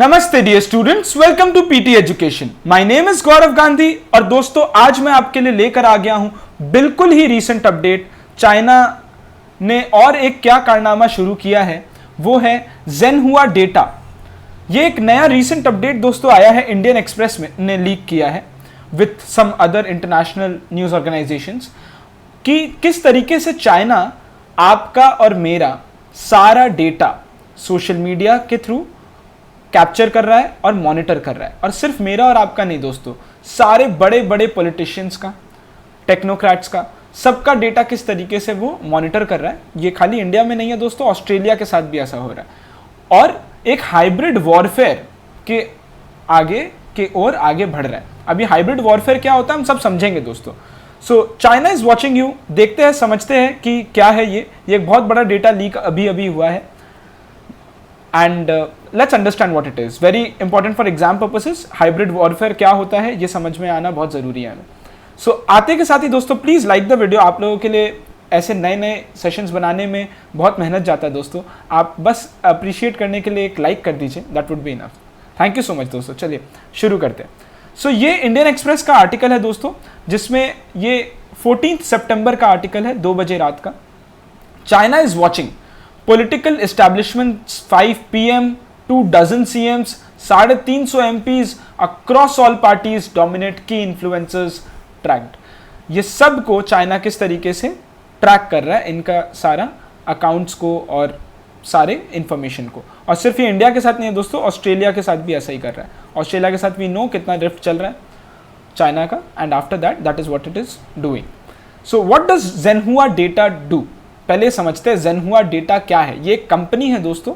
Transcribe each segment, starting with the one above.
नमस्ते dear students, welcome to PT education. My name is Gaurav Gandhi और दोस्तों आज मैं आपके लिए लेकर आ गया हूं बिल्कुल ही रीसेंट अपडेट। चाइना ने और एक क्या कारनामा शुरू किया है, वो है ज़ेनहुआ डेटा। ये एक नया रीसेंट अपडेट दोस्तों आया है, इंडियन एक्सप्रेस ने लीक किया है with some other international news organisations, कि किस तरीके से चाइना आपका और मेरा सारा डेटा सोशल मीडिया के थ्रू कैप्चर कर रहा है और मॉनिटर कर रहा है। और सिर्फ मेरा और आपका नहीं दोस्तों, सारे बड़े बड़े पॉलिटिशियंस का, टेक्नोक्रेट्स का, सबका डेटा किस तरीके से वो मॉनिटर कर रहा है। ये खाली इंडिया में नहीं है दोस्तों, ऑस्ट्रेलिया के साथ भी ऐसा हो रहा है और एक हाइब्रिड वॉरफेयर के ओर आगे बढ़ रहा है। अभी हाइब्रिड वॉरफेयर क्या होता है हम सब समझेंगे दोस्तों। So China is watching you. देखते हैं, समझते हैं कि क्या है ये एक बहुत बड़ा डेटा लीक अभी हुआ है and let's understand what it is. Very important for exam purposes. Hybrid warfare क्या होता है ये समझ में आना बहुत जरूरी है। सो आते के साथ ही दोस्तों प्लीज लाइक द वीडियो। आप लोगों के लिए ऐसे नए नए सेशंस बनाने में बहुत मेहनत जाता है दोस्तों, आप बस अप्रिशिएट करने के लिए एक लाइक कर दीजिए, that would be enough. Thank you so much दोस्तों। चलिए शुरू करते हैं। सो ये इंडियन एक्सप्रेस का आर्टिकल है दोस्तों, जिसमें ये 14 सितंबर का आर्टिकल है, 2 बजे रात का। China is watching Political establishments 5 PM, 2 dozen CMs, 350 MPs across all parties dominate key influencers tracked। ये सब को चाइना किस तरीके से ट्रैक कर रहा है, इनका सारा अकाउंट्स को और सारे इंफॉर्मेशन को। और सिर्फ ये इंडिया के साथ नहीं है दोस्तों, ऑस्ट्रेलिया के साथ भी ऐसा ही कर रहा है। ऑस्ट्रेलिया के साथ भी नो कितना ड्रिफ्ट चल रहा है चाइना का, and after that is what it is doing. So what does Zhenhua data do, पहले समझते हैं ज़ेनहुआ डेटा क्या है। ये एक कंपनी है दोस्तों।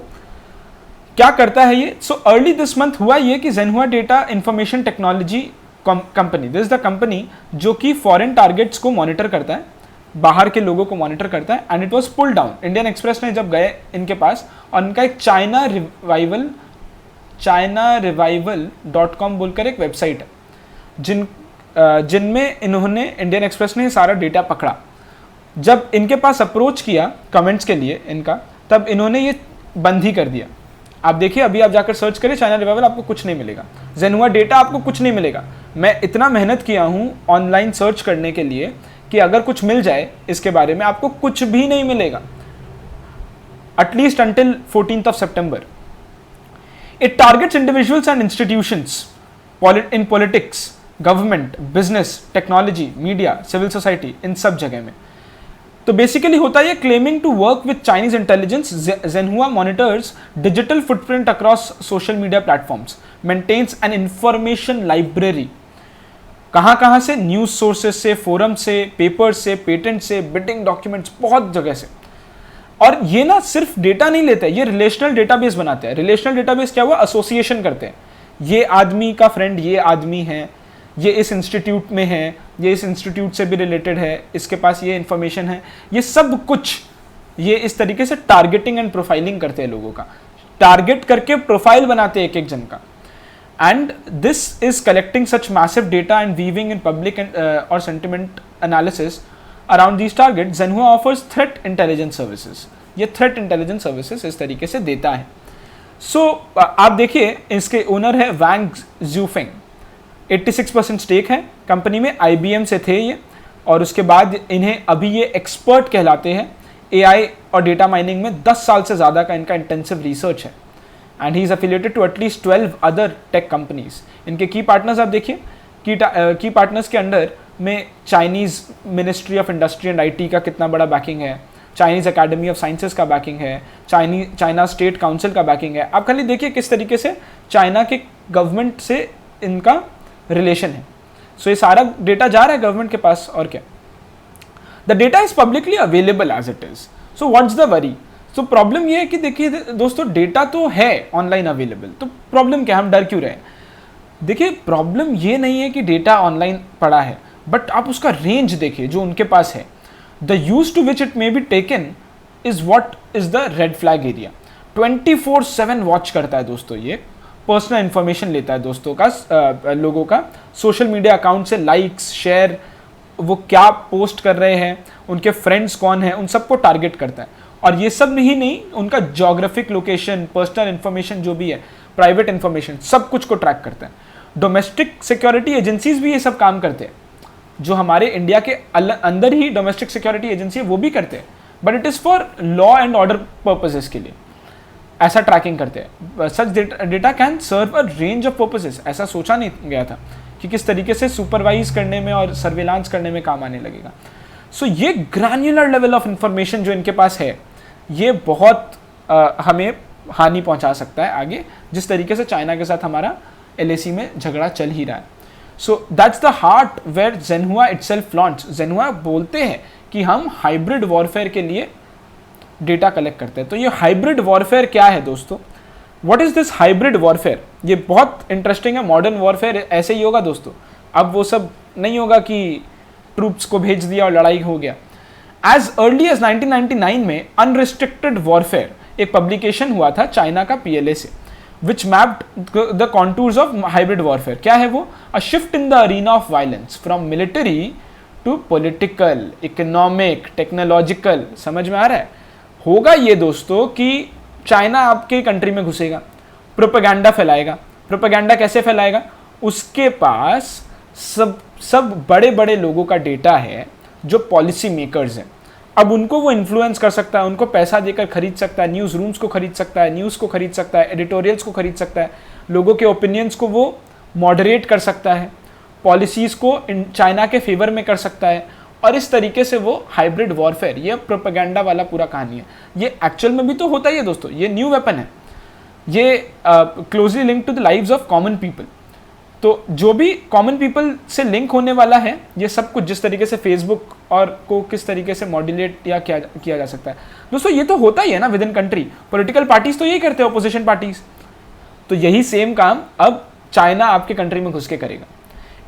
क्या करता है ये? सो अर्ली दिस मंथ हुआ ये कि Zhenhua data information technology company, this is the company जो कि फॉरेन टारगेट्स को मॉनिटर करता है, बाहर के लोगों को मॉनिटर करता है, and it was pull down. Indian Express ने जब गए इनके पास, और इनका एक china revival.com बोलकर एक वेबसाइट है, जिनमें इन्होंने, इंडियन एक्सप्रेस ने सारा डेटा पकड़ा। जब इनके पास अप्रोच किया कमेंट्स के लिए इनका, तब इन्होंने ये बंद ही कर दिया। आप देखिए, अभी आप जाकर सर्च करें चाइना रिवाइवल, आपको कुछ नहीं मिलेगा। ज़ेनहुआ डेटा आपको कुछ नहीं मिलेगा। मैं इतना मेहनत किया हूँ ऑनलाइन सर्च करने के लिए कि अगर कुछ मिल जाए इसके बारे में, आपको कुछ भी नहीं मिलेगा, at least until 14th of September। It targets individuals and institutions in politics, government, business, technology, media, civil society, इन सब जगह में। तो बेसिकली होता है, claiming to work with Chinese intelligence, Zhenhua monitors digital footprint across social media platforms, maintains an information library. कहां से? News sources से, फोरम से, पेपर से, पेटेंट से, बिडिंग डॉक्यूमेंट्स, बहुत जगह से। और ये ना सिर्फ डेटा नहीं लेते, ये रिलेशनल डेटाबेस बनाते हैं। रिलेशनल डेटाबेस क्या हुआ? एसोसिएशन करते हैं। ये आदमी का फ्रेंड ये आदमी है, ये इस इंस्टीट्यूट में है, ये इस इंस्टीट्यूट से भी रिलेटेड है, इसके पास ये इंफॉर्मेशन है, ये सब कुछ ये इस तरीके से टारगेटिंग एंड प्रोफाइलिंग करते हैं, लोगों का टारगेट करके प्रोफाइल बनाते हैं एक एक जन का। And this is collecting such massive data and weaving in public और sentiment analysis around these target. Zhenhua offers threat intelligence services. ये थ्रेट इंटेलिजेंस सर्विसेज इस तरीके से देता है। सो आप देखिए, इसके ओनर है वांग ज़ूफेंग। 86% स्टेक है कंपनी में, IBM से थे ये, और उसके बाद इन्हें अभी ये एक्सपर्ट कहलाते हैं AI और डेटा माइनिंग में। 10 साल से ज़्यादा का इनका इंटेंसिव रिसर्च है, and he is affiliated to at least 12 other tech companies. इनके की पार्टनर्स आप देखिए, की पार्टनर्स के अंडर में Chinese ministry of industry and IT का कितना बड़ा बैकिंग है, चाइनीज़ अकेडमी ऑफ साइंसेस का बैकिंग है, चाइना स्टेट काउंसिल का बैकिंग है। आप खाली देखिए किस तरीके से चाइना के गवर्नमेंट से इनका रिलेशन है। सो ये सारा डेटा जा रहा है गवर्नमेंट के पास, और क्या। The data is publicly available as it is. So what's the worry? So problem ये है कि देखिए दोस्तों, डेटा तो है ऑनलाइन अवेलेबल, तो प्रॉब्लम क्या, हम डर क्यों रहे? देखिए, प्रॉब्लम ये नहीं है कि डेटा ऑनलाइन पड़ा है, बट आप उसका रेंज देखिए जो उनके पास है। The use to which it may be taken is what is the red flag area. 24/7 watch करता है दोस्तों, ये पर्सनल इंफॉर्मेशन लेता है दोस्तों का, लोगों का सोशल मीडिया अकाउंट से, लाइक्स, शेयर, वो क्या पोस्ट कर रहे हैं, उनके फ्रेंड्स कौन हैं, उन सबको टारगेट करता है। और ये सब ही नहीं, उनका जोग्राफिक लोकेशन, पर्सनल इंफॉर्मेशन जो भी है, प्राइवेट इंफॉर्मेशन, सब कुछ को ट्रैक करते हैं। डोमेस्टिक सिक्योरिटी एजेंसीज भी ये सब काम करते हैं, जो हमारे इंडिया के अंदर ही डोमेस्टिक सिक्योरिटी एजेंसी है वो भी करते हैं, but it is for law and order purposes के लिए ऐसा ट्रैकिंग करते हैं। Such data can serve a range of purposes, ऐसा सोचा नहीं गया था कि किस तरीके से सुपरवाइज करने में और सर्विलांस करने में काम आने लगेगा। सो ये ग्रैन्युलर लेवल ऑफ इंफॉर्मेशन जो इनके पास है, ये बहुत हमें हानि पहुंचा सकता है आगे, जिस तरीके से चाइना के साथ हमारा LAC में झगड़ा चल ही रहा है। So that's the heart where Zhenhua itself launch. Zhenhua बोलते हैं कि हम हाइब्रिड वॉरफेयर के लिए डेटा कलेक्ट करते हैं। तो ये हाइब्रिड वॉरफेयर क्या है दोस्तों? What is this hybrid warfare? ये बहुत इंटरेस्टिंग है। मॉडर्न वॉरफेयर ऐसे ही होगा दोस्तों, अब वो सब नहीं होगा कि ट्रूप्स को भेज दिया और लड़ाई हो गया। एज अर्ली एज 1999 में अनरिस्ट्रिक्टेड वॉरफेयर एक पब्लिकेशन हुआ था चाइना का PLA से, which mapped the contours of hybrid warfare। क्या है वो? A shift in the arena of violence from military to political, economic, technological। समझ में आ रहा है? होगा ये दोस्तों कि चाइना आपके कंट्री में घुसेगा, प्रोपेगेंडा फैलाएगा। प्रोपेगेंडा कैसे फैलाएगा? उसके पास सब बड़े बड़े लोगों का डेटा है जो पॉलिसी मेकर्स हैं। अब उनको वो इन्फ्लुएंस कर सकता है, उनको पैसा देकर खरीद सकता है, न्यूज़ रूम्स को खरीद सकता है, न्यूज़ को खरीद सकता है, एडिटोरियल्स को खरीद सकता है, लोगों के ओपिनियंस को वो मॉडरेट कर सकता है, पॉलिसीज़ को चाइना के फेवर में कर सकता है, और इस तरीके से वो हाइब्रिड वॉरफेयर, ये प्रोपेगेंडा वाला पूरा कहानी है। ये एक्चुअल में भी तो होता ही है दोस्तों, ये न्यू वेपन है, ये closely link to the lives of common people. तो जो भी कॉमन पीपल से लिंक होने वाला है, ये सब कुछ जिस तरीके से फेसबुक और को किस तरीके से मॉड्यूलेट या किया जा सकता है दोस्तों, ये तो होता ही है ना with in country. Political parties तो यही करते हैं, अपोजिशन पार्टीज। तो यही सेम काम अब चाइना आपके कंट्री में घुस के करेगा।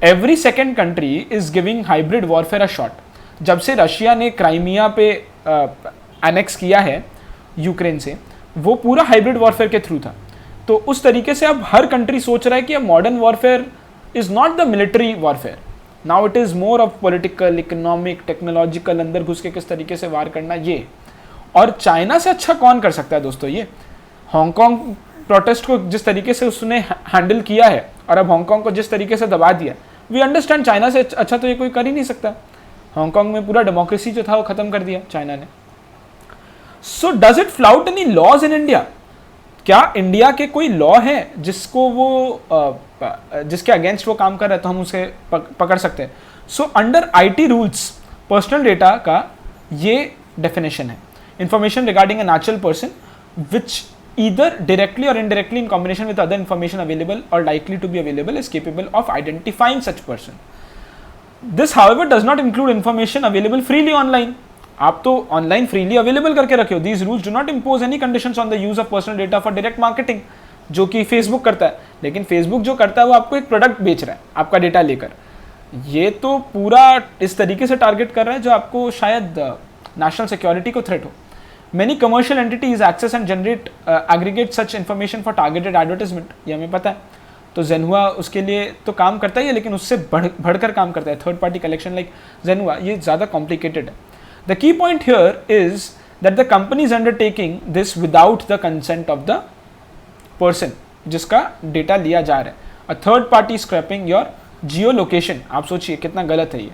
Every second country is giving hybrid warfare a shot. जब से रशिया ने क्राइमिया पे एनेक्स किया है यूक्रेन से, वो पूरा हाइब्रिड वॉरफेयर के थ्रू था। तो उस तरीके से अब हर कंट्री सोच रहा है कि अब modern warfare is not the military warfare, now it is more of political, economic, technological, अंदर घुस के किस तरीके से वार करना ये। और चाइना से अच्छा कौन कर सकता है दोस्तों? ये हांगकांग प्रोटेस्ट को जिस तरीके से उसने हैंडल किया है और अब हांगकांग को जिस तरीके से दबा दिया, वी अंडरस्टैंड चाइना से अच्छा तो ये कोई कर ही नहीं सकता। हांगकांग में पूरा डेमोक्रेसी जो था वो खत्म कर दिया चाइना ने। So does it flout any laws in India? क्या इंडिया के कोई लॉ है जिसको वो जिसके अगेंस्ट वो काम कर रहा है तो हम उसे पकड़ सकते हैं? So under IT rules personal data का ये डेफिनेशन है, information regarding a natural person which either directly or indirectly in combination with other information available or likely to be available is capable of identifying such person. This however does not include information available freely online. आप तो online freely available करके रखे हो। These rules do not impose any conditions on the use of personal data for direct marketing, जो कि Facebook करता है। लेकिन फेसबुक जो करता है वो आपको एक प्रोडक्ट बेच रहा है आपका डेटा लेकर। ये तो पूरा इस तरीके से टारगेट कर रहा है जो आपको शायद नेशनल सिक्योरिटी को थ्रेट हो। Many commercial entities access and aggregate such information for targeted advertisement, ये हमें पता है। तो जेनहुआ उसके लिए तो काम करता ही है, लेकिन उससे बढ़कर काम करता है। Third party collection like Zhenhua, ये ज़्यादा कॉम्प्लिकेटेड है। The key point here is that the company is undertaking this without the consent of the person जिसका डेटा लिया जा रहा है। A third party scraping your geo location, आप सोचिए कितना गलत है ये,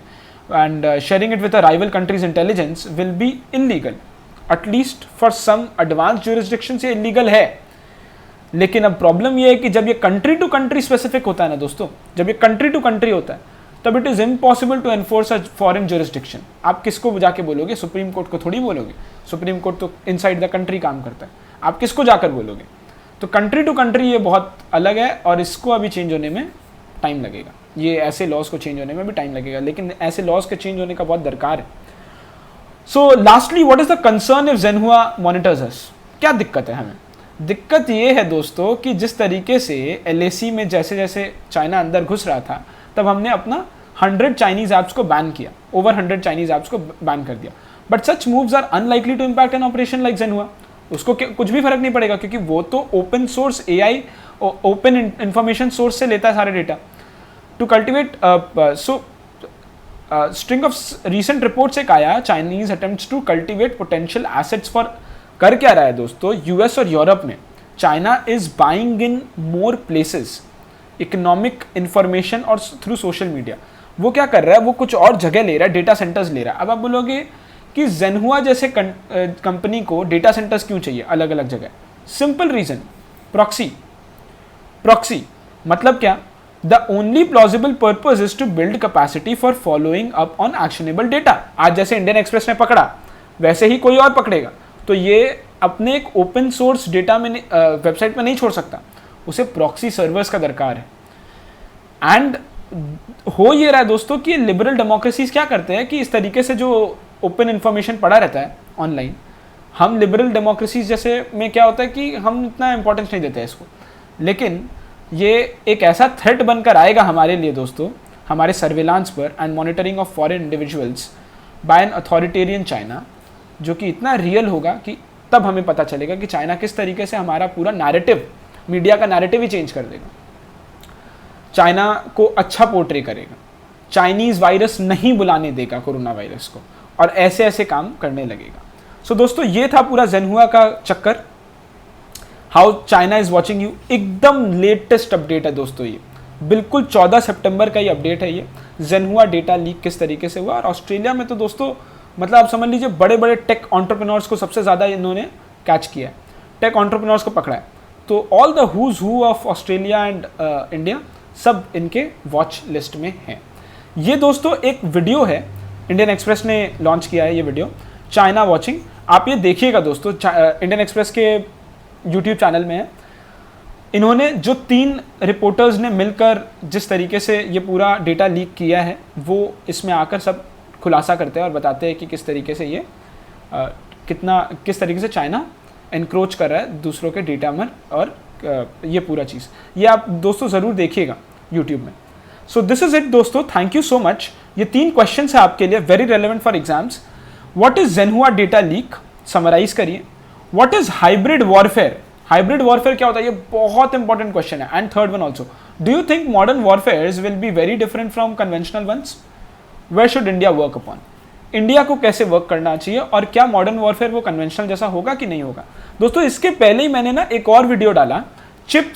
and sharing it with a rival countries intelligence will be illegal, at least for some advance jurisdiction से इलीगल है। लेकिन अब प्रॉब्लम यह है कि जब ये कंट्री टू कंट्री स्पेसिफिक होता है ना दोस्तों, जब ये कंट्री टू कंट्री होता है, तब it is impossible to enforce a foreign jurisdiction. आप किसको जाके बोलोगे? सुप्रीम कोर्ट को थोड़ी बोलोगे। सुप्रीम कोर्ट तो इनसाइड द कंट्री काम करता है, आप किसको जाकर बोलोगे? तो कंट्री टू कंट्री ये बहुत अलग है और इसको अभी चेंज होने में टाइम लगेगा। ये ऐसे लॉज को चेंज होने में भी टाइम लगेगा, लेकिन ऐसे लॉज के चेंज होने का बहुत दरकार है। So lastly, what is the concern if Zhenhua monitors us? क्या दिक्कत है हमें? दिक्कत ये है दोस्तों कि जिस तरीके से LAC में जैसे जैसे चाइना अंदर घुस रहा था, तब हमने अपना 100 चाइनीज ऐप्स को बैन किया, ओवर 100 चाइनीज ऐप्स को बैन कर दिया। But such moves are unlikely to impact an operation like Zhenhua. उसको कुछ भी फर्क नहीं पड़ेगा, क्योंकि वो तो open source AI, open information source से लेता है सारे data to cultivate. String of recent reports एक आया, Chinese attempts to cultivate potential assets for कर क्या रहा है दोस्तों, यूएस और यूरोप में China is buying in more places economic information और थ्रू सोशल मीडिया। वो क्या कर रहा है, वो कुछ और जगह ले रहा है, डेटा सेंटर्स ले रहा है। अब आप बोलोगे कि जेनहुआ जैसे कंपनी को डेटा सेंटर्स क्यों चाहिए अलग अलग जगह? सिंपल रीजन, प्रॉक्सी मतलब क्या, the only plausible purpose is to build capacity for following up on actionable data. आज जैसे इंडियन एक्सप्रेस ने पकड़ा वैसे ही कोई और पकड़ेगा, तो ये अपने एक ओपन सोर्स डेटा में वेबसाइट में नहीं छोड़ सकता, उसे प्रॉक्सी सर्वर्स का दरकार है। एंड हो ये रहा है दोस्तों कि लिबरल डेमोक्रेसीज क्या करते हैं कि इस तरीके से जो ओपन इन्फॉर्मेशन पड़ा रहता है ऑनलाइन, हम लिबरल डेमोक्रेसीज जैसे में क्या होता है कि हम इतना इंपॉर्टेंस नहीं देते हैं इसको, लेकिन ये एक ऐसा थ्रेट बनकर आएगा हमारे लिए दोस्तों, हमारे सर्विलांस पर and monitoring of foreign individuals by an authoritarian China, जो कि इतना रियल होगा कि तब हमें पता चलेगा कि चाइना किस तरीके से हमारा पूरा नैरेटिव, मीडिया का नैरेटिव ही चेंज कर देगा, चाइना को अच्छा पोर्ट्रे करेगा, चाइनीज वायरस नहीं बुलाने देगा कोरोना वायरस को, और ऐसे ऐसे काम करने लगेगा। सो दोस्तों ये था पूरा जेनहुआ का चक्कर, how China is watching you. एकदम लेटेस्ट अपडेट है दोस्तों, ये बिल्कुल 14 सितंबर का ये अपडेट है। ये जेनहुआ डेटा लीक किस तरीके से हुआ, और ऑस्ट्रेलिया में तो दोस्तों मतलब आप समझ लीजिए बड़े बड़े टेक एंटरप्रेन्योर्स को सबसे ज़्यादा इन्होंने कैच किया है, टेक एंटरप्रेन्योर्स को पकड़ा है। तो all the who's who of Australia and India सब इनके वॉच लिस्ट में हैं। ये दोस्तों एक वीडियो है, इंडियन एक्सप्रेस ने लॉन्च किया है ये वीडियो, चाइना वॉचिंग। आप ये देखिएगा दोस्तों, इंडियन एक्सप्रेस के यूट्यूब चैनल में है। इन्होंने जो 3 रिपोर्टर्स ने मिलकर जिस तरीके से ये पूरा डेटा लीक किया है, वो इसमें आकर सब खुलासा करते हैं और बताते हैं कि किस तरीके से ये किस तरीके से चाइना एनक्रोच कर रहा है दूसरों के डेटा में, और ये पूरा चीज़ ये आप दोस्तों ज़रूर देखिएगा यूट्यूब में। सो दिस इज इट दोस्तों, थैंक यू सो मच। ये 3 क्वेश्चन है आपके लिए, very relevant for exams. What is Zhenhua data leak, summarize करिए। What is hybrid warfare, hybrid warfare क्या होता है, ये बहुत इंपॉर्टेंट क्वेश्चन है। And third one also, do you think modern warfares will be very different from conventional ones, where should India work upon, India को कैसे work करना चाहिए, और क्या मॉडर्न वॉरफेयर वो कन्वेंशनल जैसा होगा कि नहीं होगा। दोस्तों इसके पहले ही मैंने ना एक और वीडियो डाला, चिप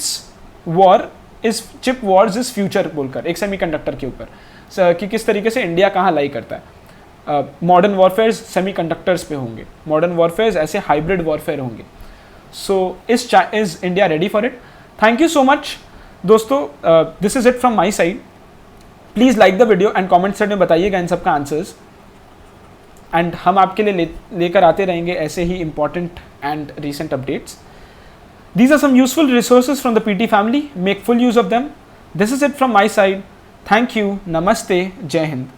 वॉर्स इज फ्यूचर बोलकर, एक सेमीकंडक्टर के ऊपर कि किस तरीके से इंडिया कहाँ लाई करता है। मॉडर्न वॉरफेयर्स सेमीकंडक्टर्स पे होंगे, मॉडर्न वॉरफेयर्स ऐसे हाइब्रिड वॉरफेयर होंगे। So is India ready for it? Thank you so much दोस्तों, this is it from my side. Please like the video and comment section में बताइएगा इन सबका आंसर्स, एंड हम आपके लिए लेकर आते रहेंगे ऐसे ही important and recent updates. These are some useful resources from the PT family. Make full use of them. This is it from my side. Thank you. Namaste. Jai Hind.